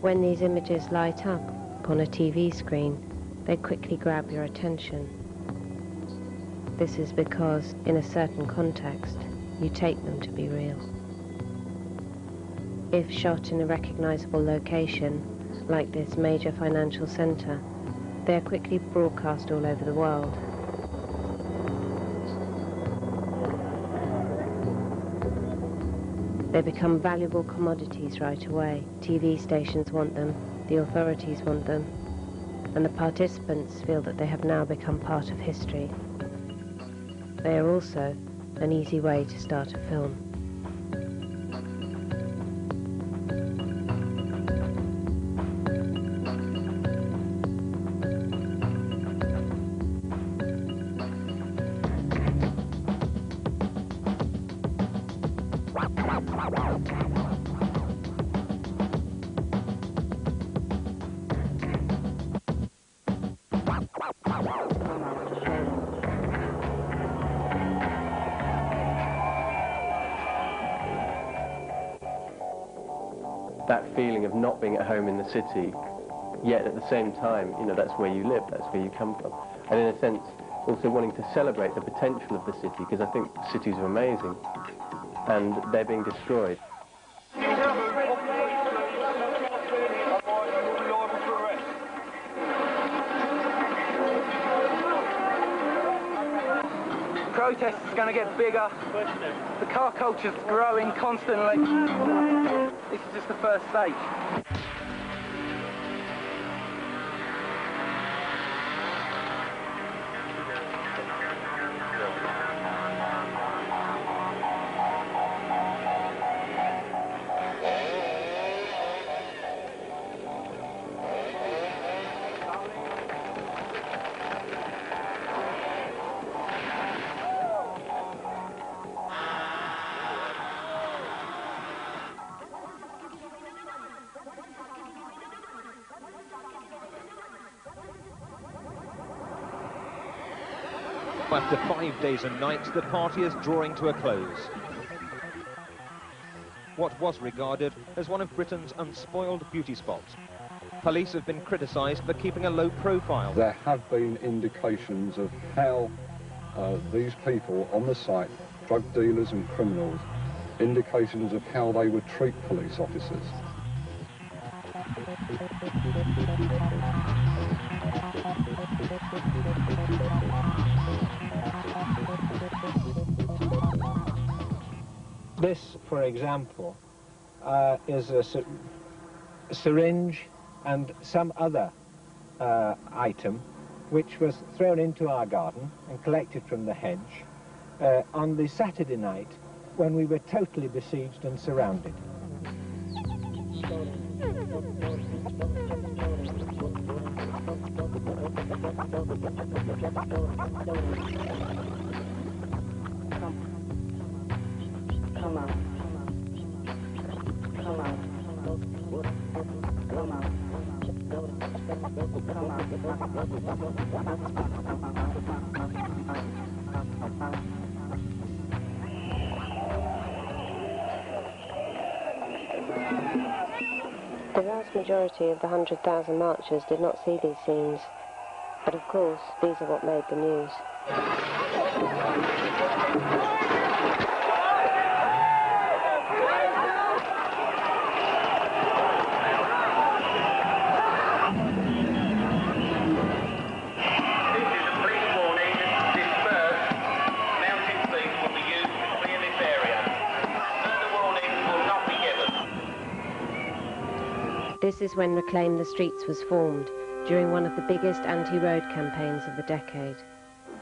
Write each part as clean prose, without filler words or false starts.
When these images light up on a TV screen, they quickly grab your attention. This is because, in a certain context, you take them to be real. If shot in a recognizable location, like this major financial center, they are quickly broadcast all over the world. They become valuable commodities right away. TV stations want them, the authorities want them, and the participants feel that they have now become part of history. They are also an easy way to start a film. That feeling of not being at home in the city, yet at the same time, you know, that's where you live, that's where you come from. And in a sense, also wanting to celebrate the potential of the city, because I think cities are amazing, and they're being destroyed. The protest is going to get bigger. The car culture's growing constantly. This is just the first stage. After 5 days and nights, the party is drawing to a close. What was regarded as one of Britain's unspoiled beauty spots. Police have been criticised for keeping a low profile. There have been indications of how these people on the site, drug dealers and criminals, indications of how they would treat police officers. This, for example, is a syringe and some other item which was thrown into our garden and collected from the hedge on the Saturday night when we were totally besieged and surrounded. Come on. Come on. Come on. The vast majority of the 100,000 marchers did not see these scenes, but of course these are what made the news. This is when Reclaim the Streets was formed, during one of the biggest anti-road campaigns of the decade.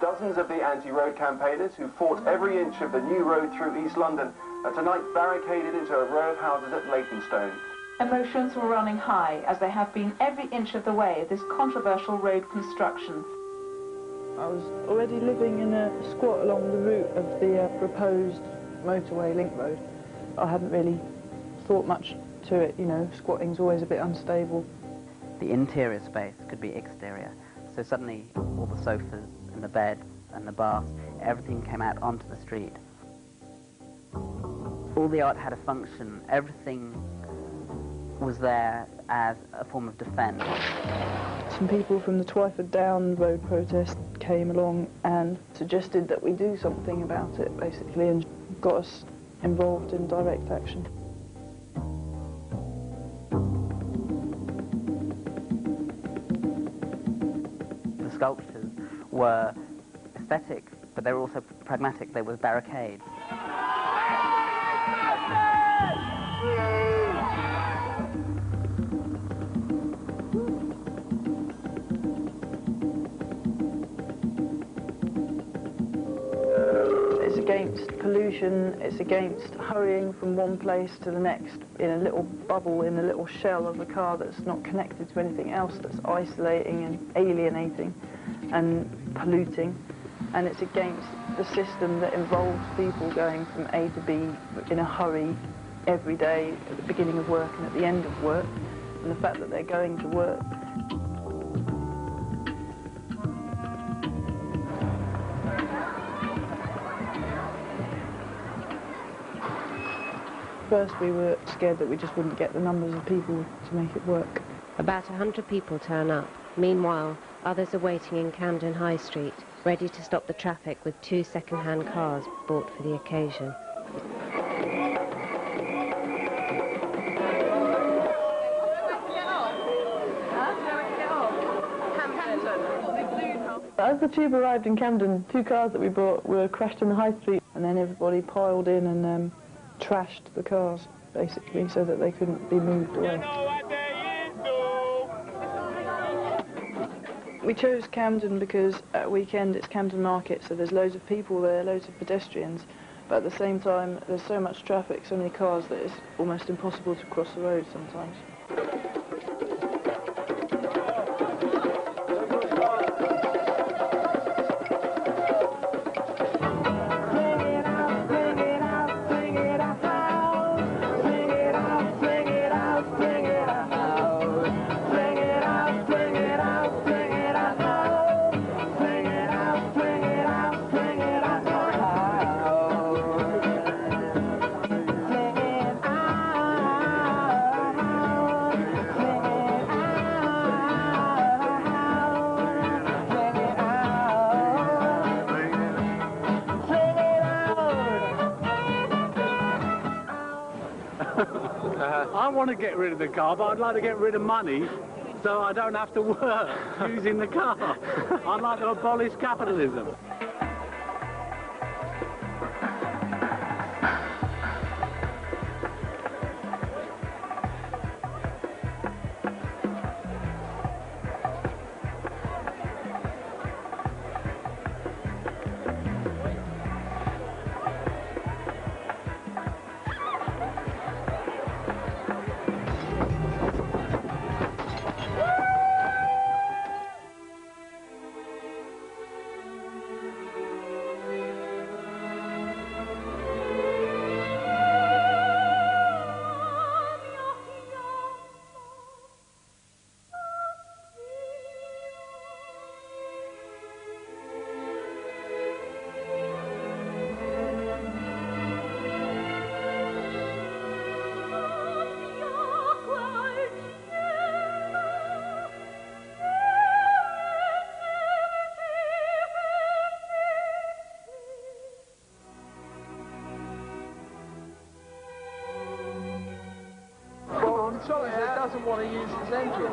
Dozens of the anti-road campaigners who fought every inch of the new road through East London are tonight barricaded into a row of houses at Leytonstone. Emotions were running high, as they have been every inch of the way of this controversial road construction. I was already living in a squat along the route of the proposed motorway link road. I hadn't really thought much to it, you know, squatting's always a bit unstable. The interior space could be exterior, so suddenly all the sofas and the beds and the baths, everything came out onto the street. All the art had a function, everything was there as a form of defence. Some people from the Twyford Down road protest came along and suggested that we do something about it, basically, and got us involved in direct action. The sculptures were aesthetic, but they were also pragmatic. They were barricades. It's against pollution, it's against hurrying from one place to the next in a little bubble, in a little shell of a car that's not connected to anything else, that's isolating and alienating and polluting. And it's against the system that involves people going from A to B in a hurry every day, at the beginning of work and at the end of work, and the fact that they're going to work. First we were scared that we just wouldn't get the numbers of people to make it work. About 100 people turn up. Meanwhile, others are waiting in Camden High Street, ready to stop the traffic with 2 second-hand cars bought for the occasion. As the tube arrived in Camden, 2 cars that we brought were crashed in the high street, and then everybody piled in and trashed the cars, basically, so that they couldn't be moved away. We chose Camden because at weekend it's Camden Market, so there's loads of people there, loads of pedestrians, but at the same time there's so much traffic, so many cars, that it's almost impossible to cross the road sometimes. I want to get rid of the car, but I'd like to get rid of money so I don't have to work using the car. I'd like to abolish capitalism. It doesn't want to use its engine.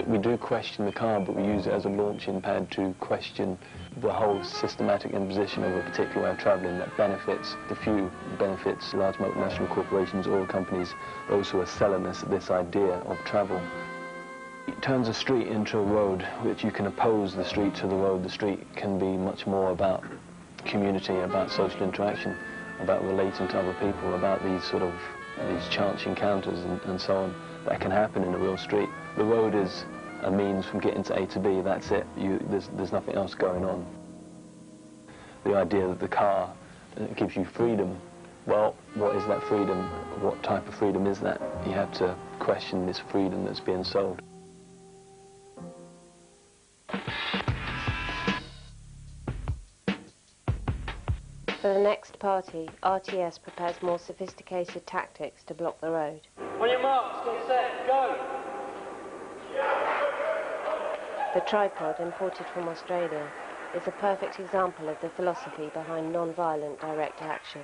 We do question the car, but we use it as a launching pad to question the whole systematic imposition of a particular way of travelling that benefits the few, benefits large multinational corporations, oil companies, those who are selling us this idea of travel. It turns a street into a road, which you can oppose the street to the road. The street can be much more about community, about social interaction, about relating to other people, about these chance encounters and so on that can happen in a real street. The road is a means from getting to A to B, that's it. There's nothing else going on. The idea that the car gives you freedom, well, what is that freedom? What type of freedom is that? You have to question this freedom that's being sold. For the next party, RTS prepares more sophisticated tactics to block the road. On your marks, get set, go! The tripod, imported from Australia, is a perfect example of the philosophy behind non-violent direct action.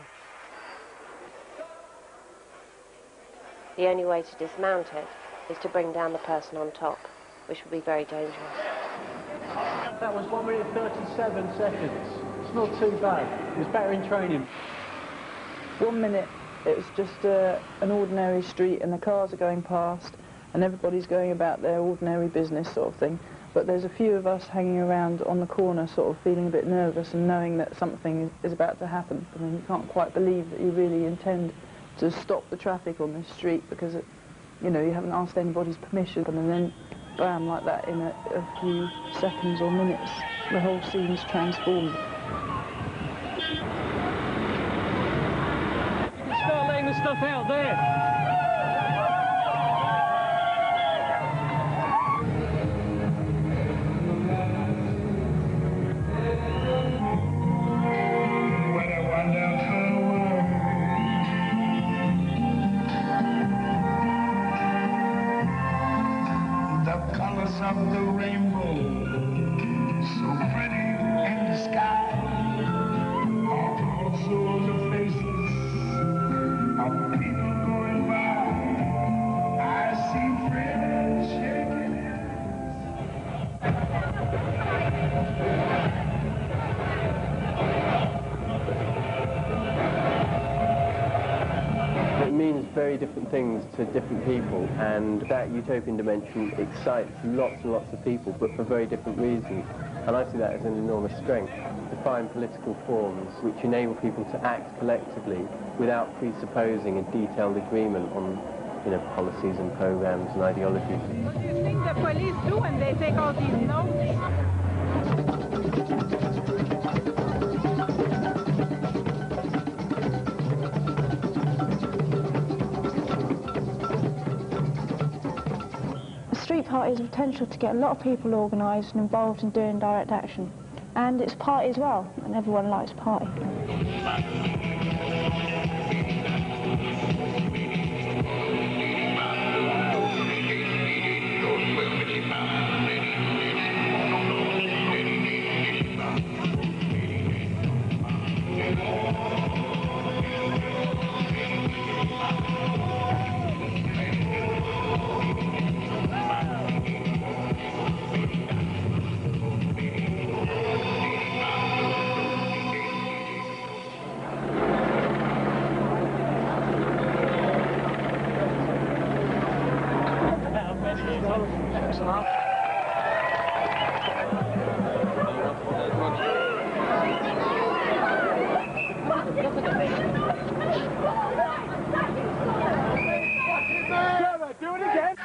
The only way to dismount it is to bring down the person on top, which would be very dangerous. That was 1 minute 37 seconds. It's not too bad. It's better in training. 1 minute it was just an ordinary street and the cars are going past and everybody's going about their ordinary business sort of thing. But there's a few of us hanging around on the corner sort of feeling a bit nervous and knowing that something is about to happen. I mean, you can't quite believe that you really intend to stop the traffic on this street because, you know, you haven't asked anybody's permission. And then, bam, like that, in a few seconds or minutes, the whole scene's transformed. You can start letting the stuff out there. Of the rainbow, so pretty in the sky, are also the faces of people going by. I see friends shaking It means very different things to different people, and that utopian dimension excites lots and lots of people, but for very different reasons. And I see that as an enormous strength. To find political forms which enable people to act collectively without presupposing a detailed agreement on, you know, policies and programs and ideologies. What do you think the police do when they take all these notes? Street party has the potential to get a lot of people organised and involved in doing direct action. And it's party as well, and everyone likes party. Do it again.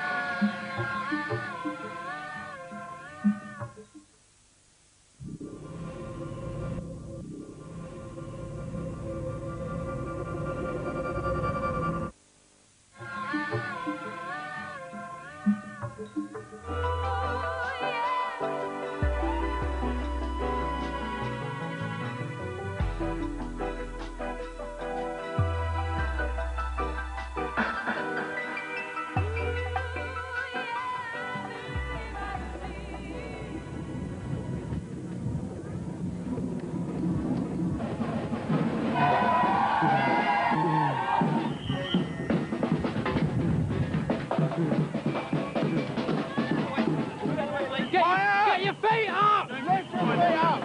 Get your feet up! Lift your feet up!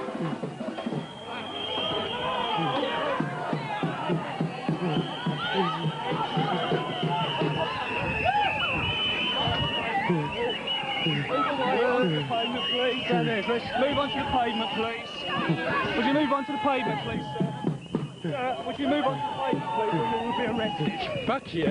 Pavement, please. Let's move on to the pavement, please. Would you move on to the pavement, please, sir? Would you move on to the pavement, please, or you will be arrested? Fuck you.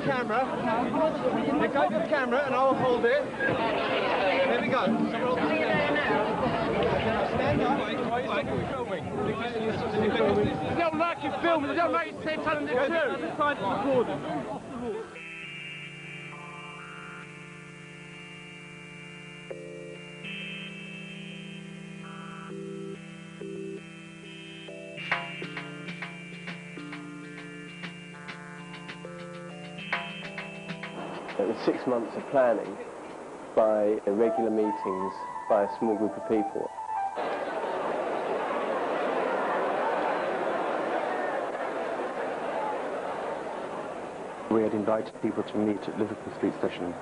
camera. Let go of the camera and I'll hold it. There we go. Stand up. Why are you filming? They don't like you filming. They don't like you telling the truth. Other side of the recording. It was 6 months of planning by regular meetings by a small group of people. We had invited people to meet at Liverpool Street Station.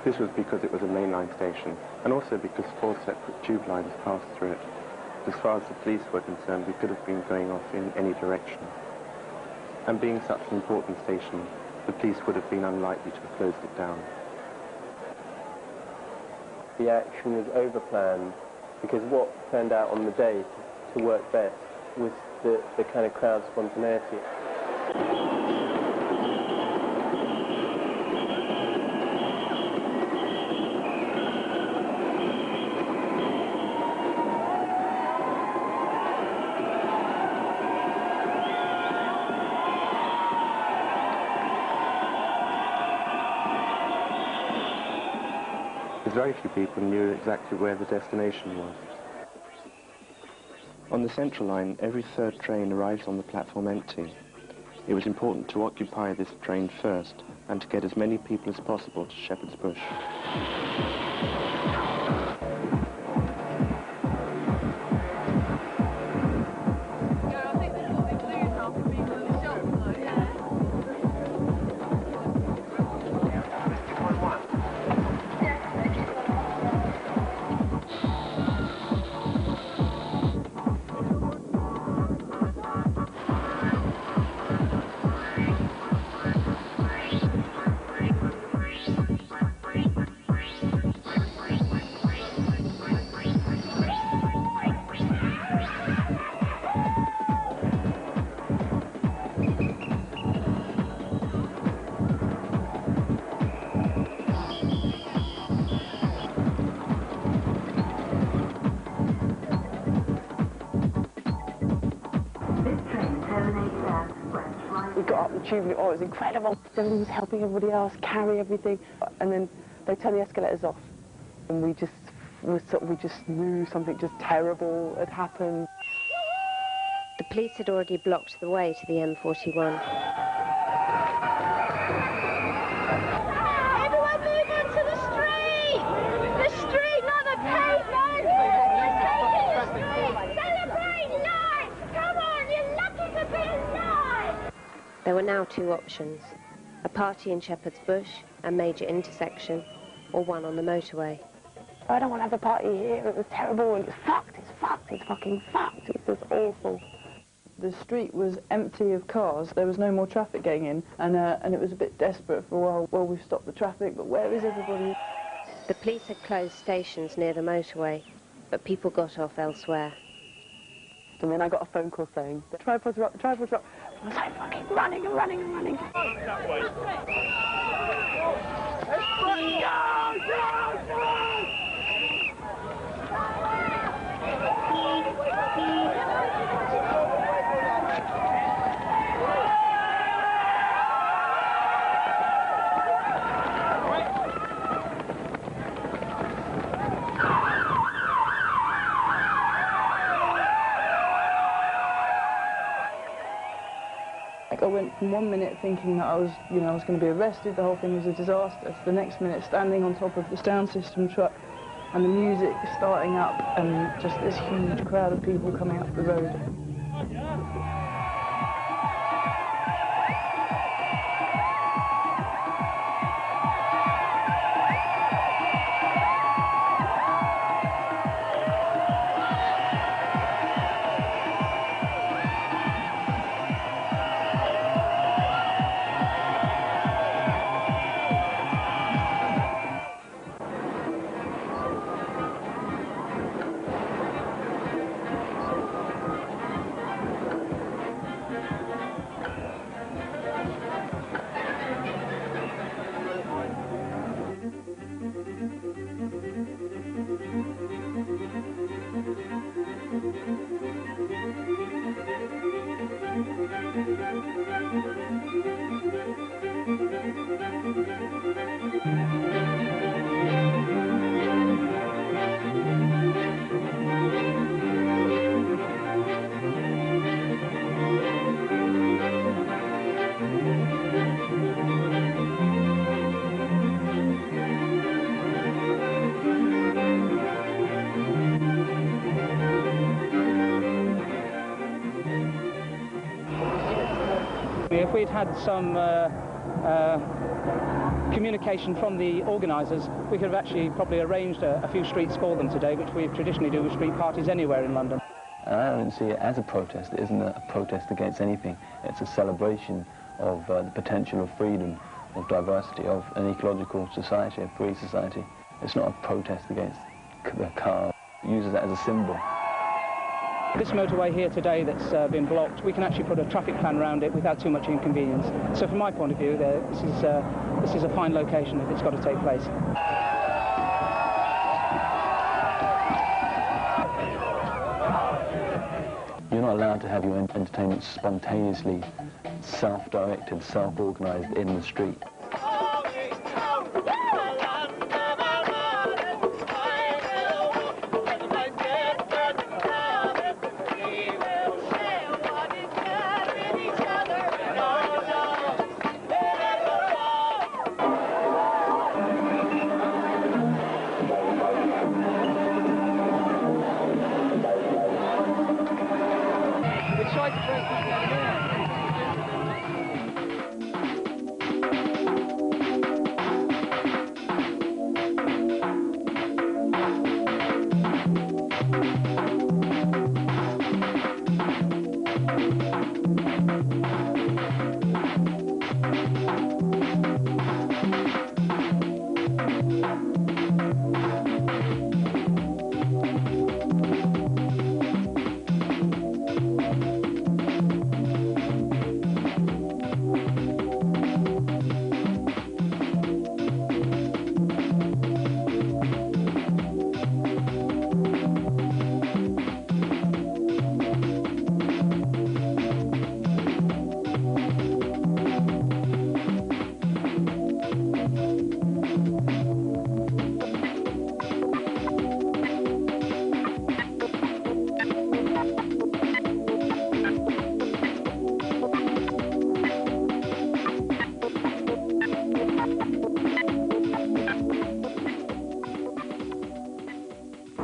This was because it was a mainline station, and also because 4 separate tube lines passed through it. As far as the police were concerned, we could have been going off in any direction. And being such an important station, the police would have been unlikely to have closed it down. The action was over-planned because what turned out on the day to work best was the kind of crowd spontaneity. Very few people knew exactly where the destination was. On the Central Line, every 3rd train arrives on the platform empty. It was important to occupy this train first and to get as many people as possible to Shepherd's Bush. Tube, oh, it was incredible. Everyone was helping everybody else carry everything, and then they turned the escalators off, and we just knew something just terrible had happened. The police had already blocked the way to the M41. Everyone move onto the street! The street, not the pavement! Celebrate life! Come on, you're lucky to be alive! There were now 2 options, a party in Shepherd's Bush, a major intersection, or one on the motorway. I don't want to have a party here, it was terrible, and it's fucked, it's fucking fucked, it was awful. The street was empty of cars, there was no more traffic getting in, and it was a bit desperate for a while. Well, we've stopped the traffic, but where is everybody? The police had closed stations near the motorway, but people got off elsewhere. And then I got a phone call saying, the tripods are up, the tripods are up. I was like fucking running and running and running. That way. I went from 1 minute thinking that I was going to be arrested, the whole thing was a disaster, to the next minute standing on top of the sound system truck and the music starting up and just this huge crowd of people coming up the road. If we'd had some communication from the organisers, we could have actually probably arranged a few streets for them today, which we traditionally do with street parties anywhere in London. And I don't see it as a protest. It isn't a protest against anything. It's a celebration of the potential of freedom, of diversity, of an ecological society, a free society. It's not a protest against the car. It uses that as a symbol. This motorway here today that's been blocked, we can actually put a traffic plan around it without too much inconvenience. So from my point of view, this is a fine location if it's got to take place. You're not allowed to have your entertainment spontaneously self-directed, self-organised in the street.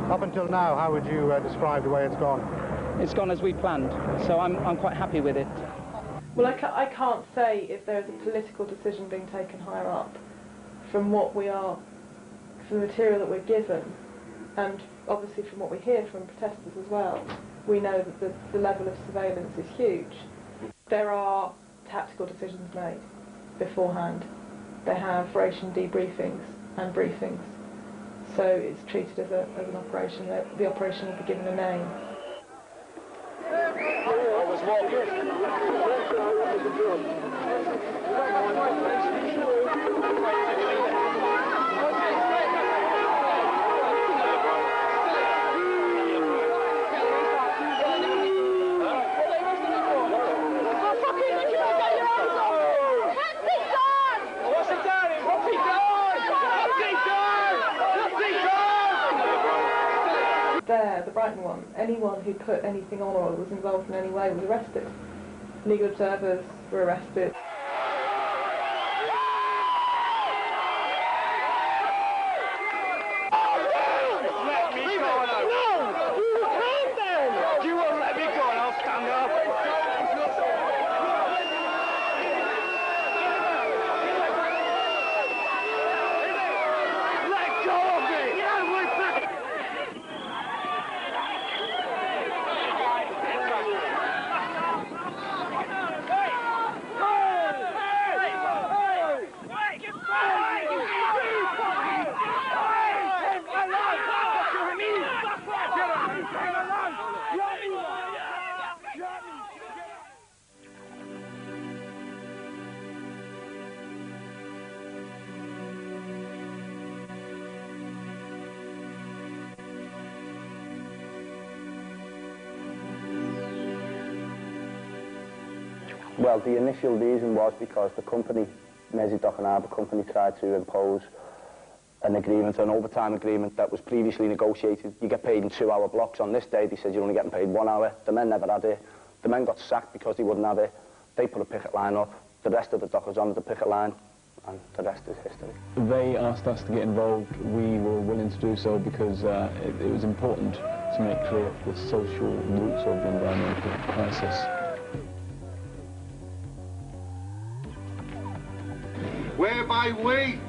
Up until now, how would you describe the way it's gone? It's gone as we planned, so I'm quite happy with it. Well, I can't say if there is a political decision being taken higher up from what we are, from the material that we're given, and obviously from what we hear from protesters as well. We know that the level of surveillance is huge. There are tactical decisions made beforehand. They have ration debriefings and briefings. So it's treated as an operation. The operation will be given a name. I was There, the Brighton one, anyone who put anything on or was involved in any way was arrested. Legal observers were arrested. Let me go! No! You can't then! You won't let me go and I'll stand up! Let go of me! Yeah, we're back! Well, the initial reason was because the company, Mersey Dock and Harbour Company, tried to impose an agreement, an overtime agreement that was previously negotiated. You get paid in 2-hour blocks. On this day, they said you're only getting paid 1 hour. The men never had it. The men got sacked because they wouldn't have it. They put a picket line up. The rest of the dockers on the picket line, and the rest is history. They asked us to get involved. We were willing to do so because it was important to make clear the social roots of the environmental crisis. Whereby we,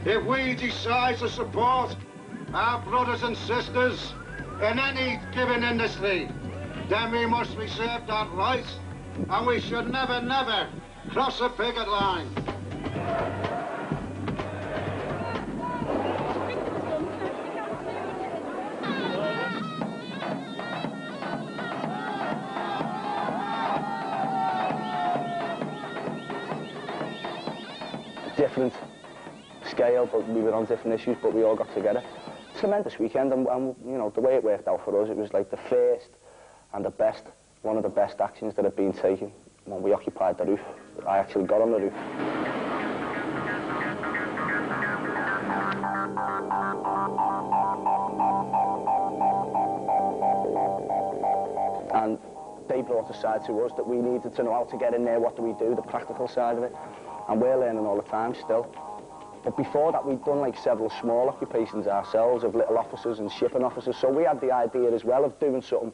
if we decide to support our brothers and sisters in any given industry, then we must reserve that right, and we should never, never cross a picket line. Different scale, but we were on different issues, but we all got together. Tremendous weekend, and you know, the way it worked out for us, it was like the first and the best, one of the best actions that had been taken when we occupied the roof. I actually got on the roof. And they brought a side to us that we needed to know how to get in there, what do we do, the practical side of it. And we're learning all the time still. But before that, we'd done like several small occupations ourselves of little officers and shipping officers, so we had the idea as well of doing something.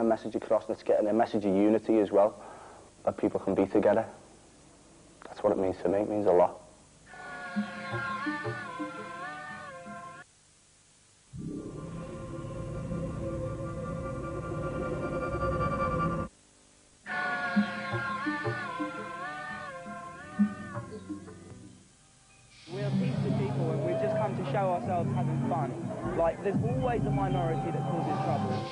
Message across, and it's getting a message of unity as well, that people can be together. That's what it means to me. It means a lot. We're peaceful people, and we've just come to show ourselves having fun. Like, there's always a minority that causes trouble.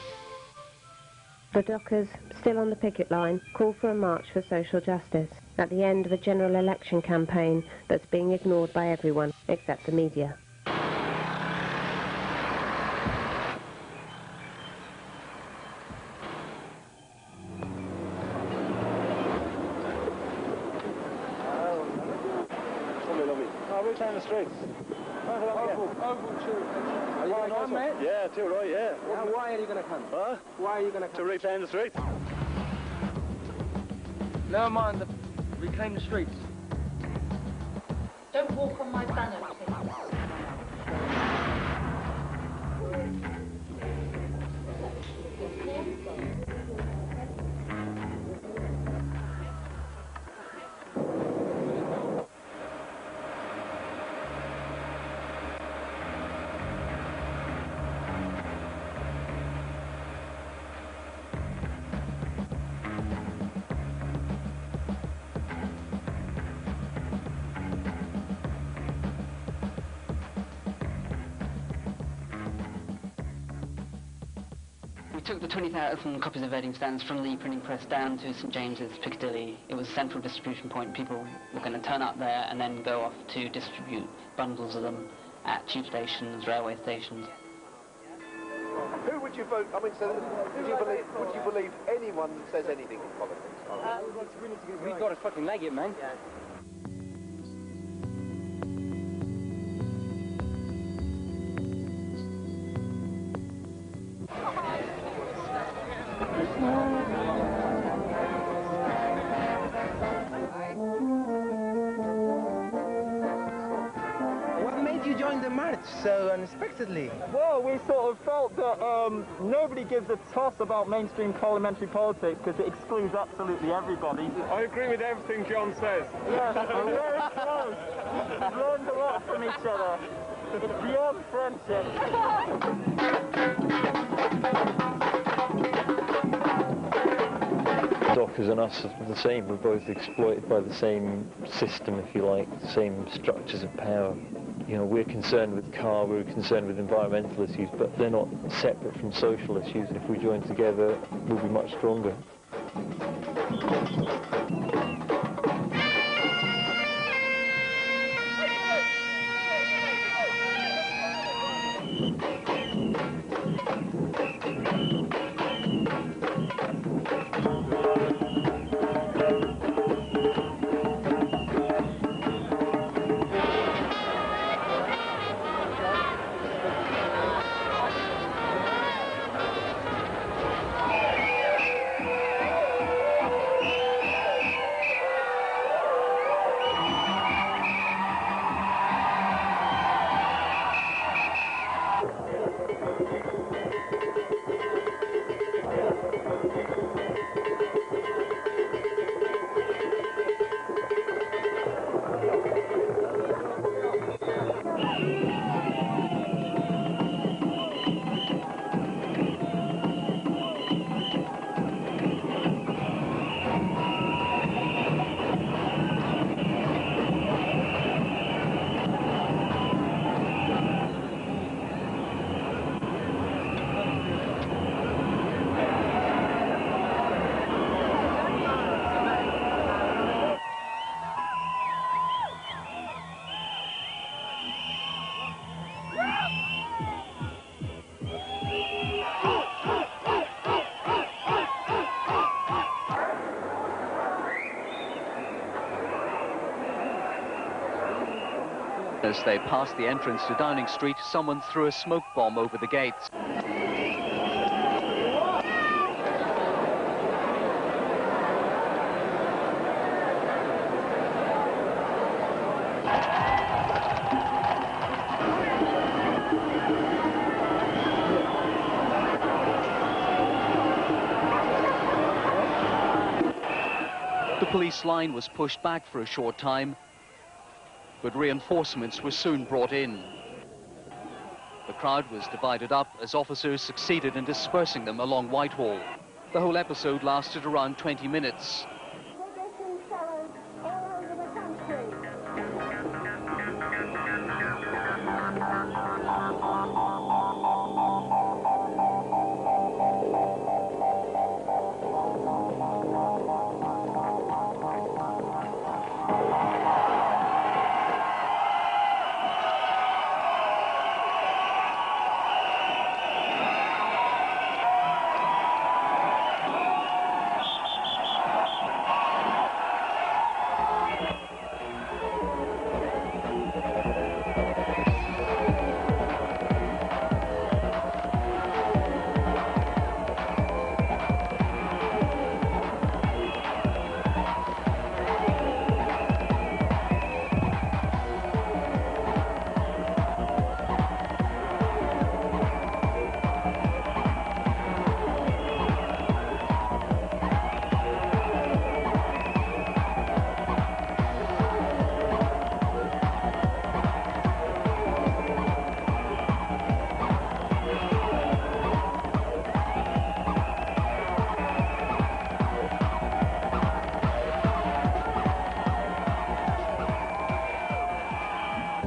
The dockers, still on the picket line, call for a march for social justice at the end of a general election campaign that's being ignored by everyone except the media. Down the streets. Oval 2. Are you going to come, mate? Yeah, too right, yeah. Why are you going to come? Huh? Why are you going to come? To reclaim the streets. Never mind, reclaim the streets. Don't walk on my banner, please. took the 20,000 copies of voting stands from the printing press down to St James's, Piccadilly. It was a central distribution point. People were going to turn up there and then go off to distribute bundles of them at tube stations, railway stations. Who would you vote? I mean, so would you believe anyone that says anything in politics? We've got to fucking leg it, man. What made you join the march so unexpectedly? Well, we sort of felt that nobody gives a toss about mainstream parliamentary politics because it excludes absolutely everybody. I agree with everything John says. Yes, we're very close. We've learned a lot from each other. It's beyond friendship. Dockers and us are the same. We're both exploited by the same system, if you like, the same structures of power. You know, we're concerned with car, we're concerned with environmental issues, but they're not separate from social issues. And if we join together, we'll be much stronger. As they passed the entrance to Downing Street, someone threw a smoke bomb over the gates. The police line was pushed back for a short time, but reinforcements were soon brought in. The crowd was divided up as officers succeeded in dispersing them along Whitehall. The whole episode lasted around 20 minutes.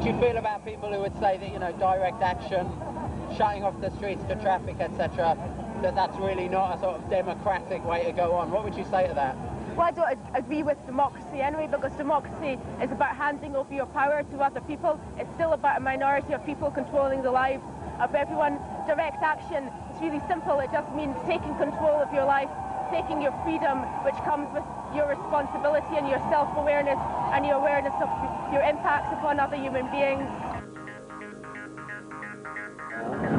do you feel about people who would say that, you know, direct action, shutting off the streets to traffic, etc., that that's really not a sort of democratic way to go on. What would you say to that? Well, I don't agree with democracy anyway, because democracy is about handing over your power to other people. It's still about a minority of people controlling the lives of everyone. Direct action, it's really simple. It just means taking control of your life, taking your freedom, which comes with your responsibility and your self-awareness and your awareness of your impacts upon other human beings.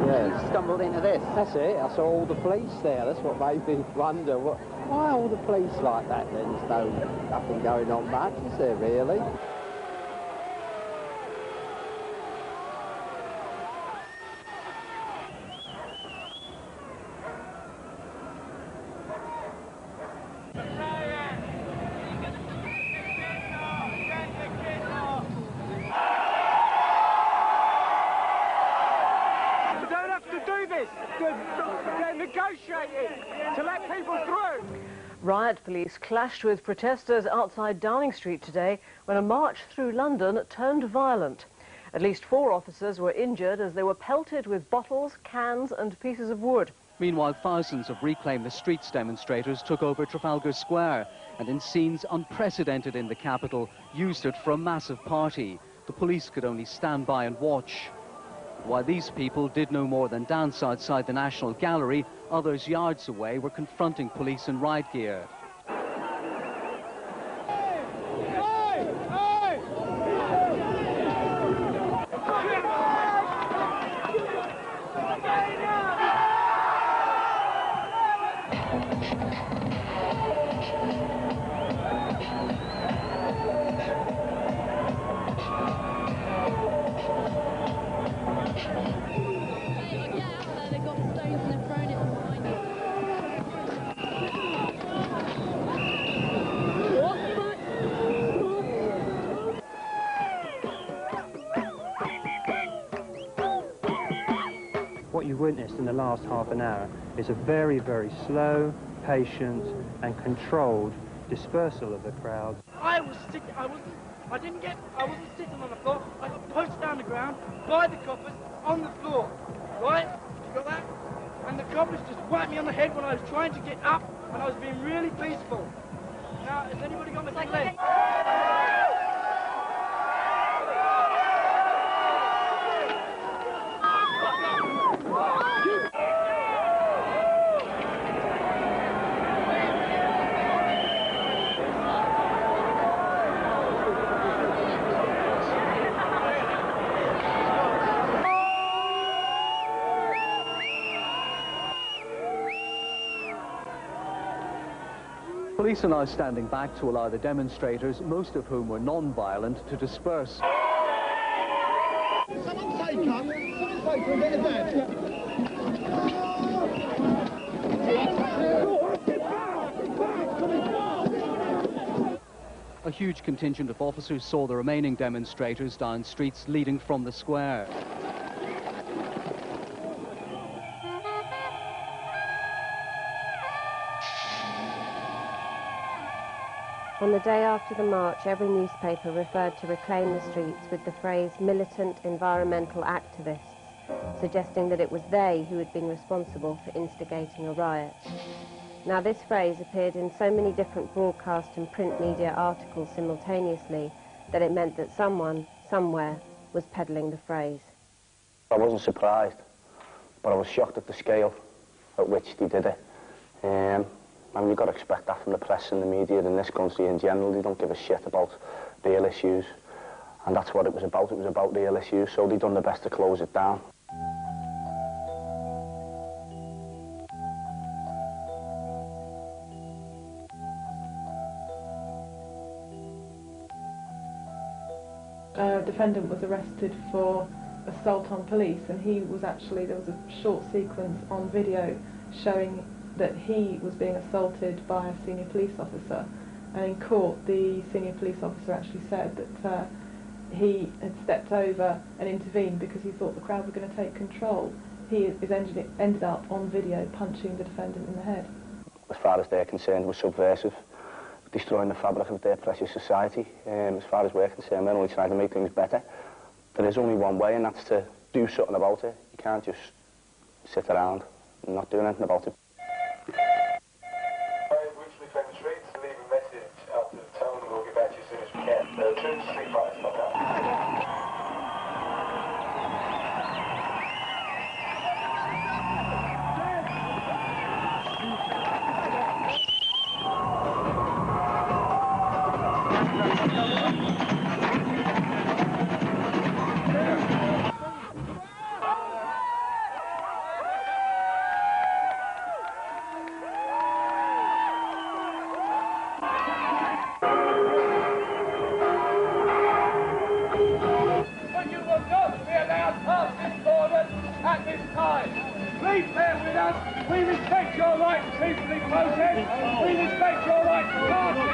Yeah, stumbled into this. That's it. I saw all the police there. That's what made me wonder, why all the police like that then? There's nothing going on much, is there really? To let people through. Riot police clashed with protesters outside Downing Street today when a march through London turned violent. At least 4 officers were injured as they were pelted with bottles, cans and pieces of wood. Meanwhile, thousands of Reclaim the Streets demonstrators took over Trafalgar Square and, in scenes unprecedented in the capital, used it for a massive party. The police could only stand by and watch. While these people did no more than dance outside the National Gallery, others yards away were confronting police in riot gear. What you witnessed in the last half an hour is a very, very slow, patient and controlled dispersal of the crowd. I wasn't sitting on the floor. I got punched down the ground by the coppers on the floor, right? You got that? And the coppers just whacked me on the head when I was trying to get up, and I was being really peaceful. Now, has anybody got my leg? Police are now standing back to allow the demonstrators, most of whom were non-violent, to disperse. Someone say cut! Someone say for a bit of that! A huge contingent of officers saw the remaining demonstrators down streets leading from the square. On the day after the march, every newspaper referred to Reclaim the Streets with the phrase militant environmental activists, suggesting that it was they who had been responsible for instigating a riot. Now, this phrase appeared in so many different broadcast and print media articles simultaneously that it meant that someone, somewhere, was peddling the phrase. I wasn't surprised, but I was shocked at the scale at which they did it. I mean, you've got to expect that from the press and the media in this country in general. They don't give a shit about real issues, and that's what it was about. It was about real issues, so they've done their best to close it down. A defendant was arrested for assault on police, and he was actually, there was a short sequence on video showing that he was being assaulted by a senior police officer, and in court the senior police officer actually said that he had stepped over and intervened because he thought the crowd were going to take control. He ended up on video punching the defendant in the head. As far as they're concerned, it was subversive, destroying the fabric of their precious society. As far as we're concerned, they're only trying to make things better. There is only one way, and that's to do something about it. You can't just sit around not doing anything about it. Richly famous streets, leave a message out to the town and we'll get back to you as soon as we can. There are 2 street fighters coming up. Please bear with us. We respect your right to peacefully protest. We respect your right to party.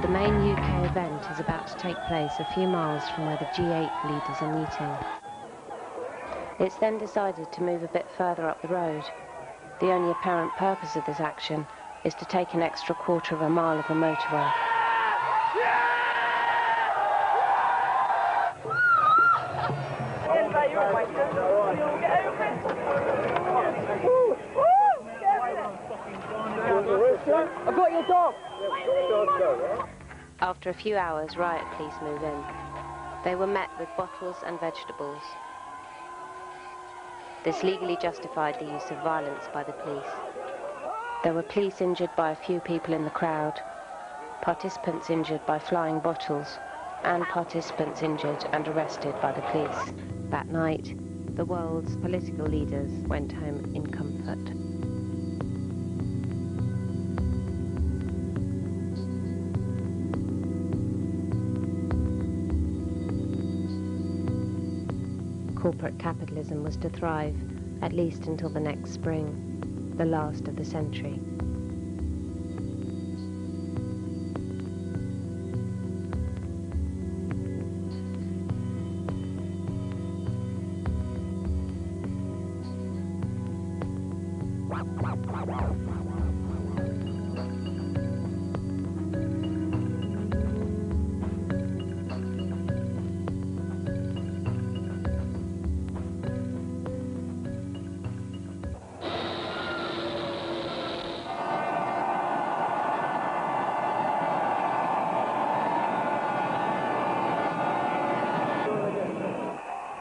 The main UK event is about to take place a few miles from where the G8 leaders are meeting. It's then decided to move a bit further up the road. The only apparent purpose of this action is to take an extra quarter of a mile of the motorway. I've got your dog! After a few hours, riot police move in. They were met with bottles and vegetables. This legally justified the use of violence by the police. There were police injured by a few people in the crowd, participants injured by flying bottles, and participants injured and arrested by the police. That night, the world's political leaders went home in comfort. Corporate capitalism was to thrive, at least until the next spring, the last of the century.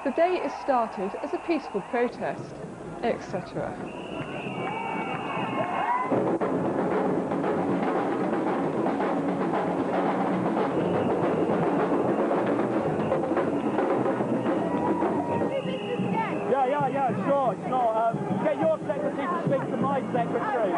The day is started as a peaceful protest, etc. Yeah, sure. Get your secretary to speak to my secretary.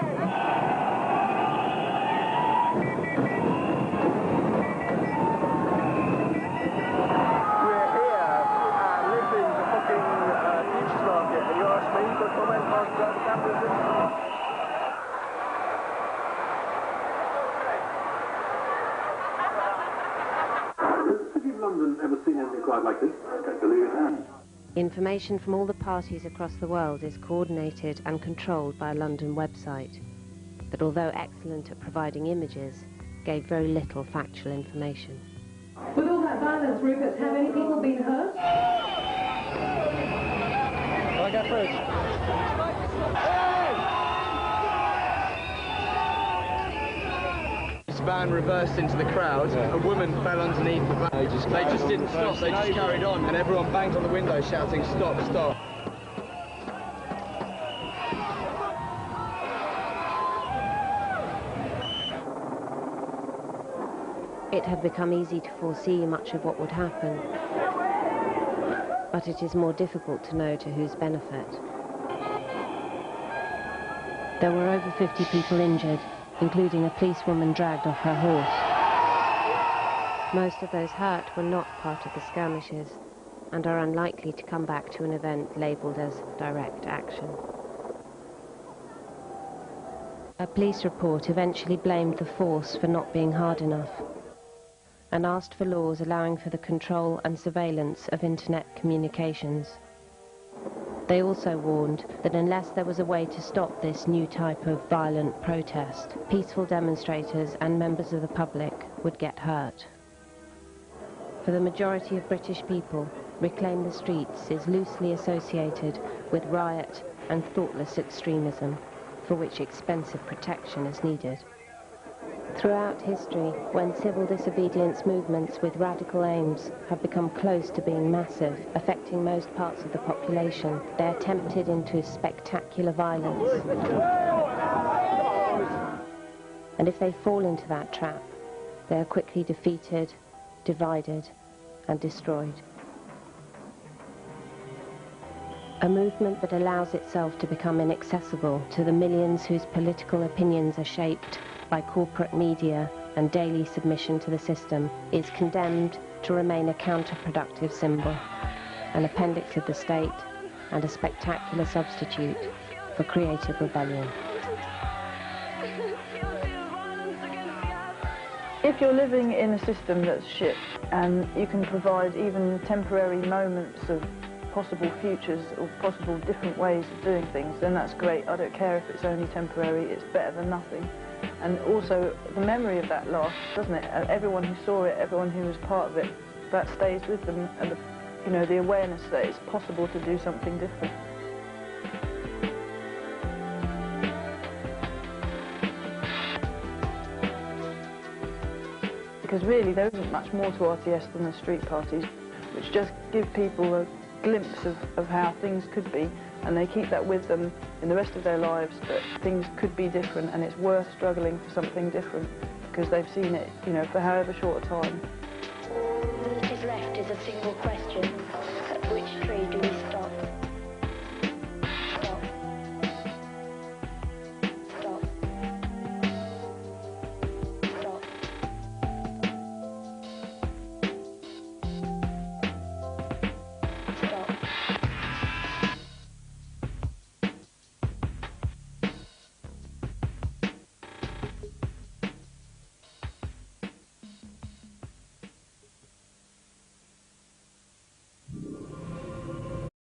Has the City of London ever seen anything quite like this? I don't believe it has. Information from all the parties across the world is coordinated and controlled by a London website that, although excellent at providing images, gave very little factual information. With all that violence, Rupert, have any people been hurt? Can I go first? This van reversed into the crowd. A woman fell underneath the van. They just didn't stop. They just carried on, and everyone banged on the window shouting, "Stop, stop." It had become easy to foresee much of what would happen, but it is more difficult to know to whose benefit. There were over 50 people injured, including a policewoman dragged off her horse. Most of those hurt were not part of the skirmishes and are unlikely to come back to an event labelled as direct action. A police report eventually blamed the force for not being hard enough and asked for laws allowing for the control and surveillance of internet communications. They also warned that unless there was a way to stop this new type of violent protest, peaceful demonstrators and members of the public would get hurt. For the majority of British people, Reclaim the Streets is loosely associated with riot and thoughtless extremism, for which expensive protection is needed. Throughout history, when civil disobedience movements with radical aims have become close to being massive, affecting most parts of the population, they are tempted into spectacular violence. And if they fall into that trap, they are quickly defeated, divided, and destroyed. A movement that allows itself to become inaccessible to the millions whose political opinions are shaped by corporate media and daily submission to the system is condemned to remain a counterproductive symbol, an appendix of the state, and a spectacular substitute for creative rebellion. If you're living in a system that's shit and you can provide even temporary moments of possible futures or possible different ways of doing things, then that's great. I don't care if it's only temporary, it's better than nothing. And also, the memory of that lasts, doesn't it? Everyone who saw it, everyone who was part of it, that stays with them, and the awareness that it's possible to do something different. Because really, there isn't much more to RTS than the street parties, which just give people a glimpse of how things could be, and they keep that with them in the rest of their lives, that things could be different and it's worth struggling for something different because they've seen it, for however short a time. All that is left is a single question: at which tree do we stop?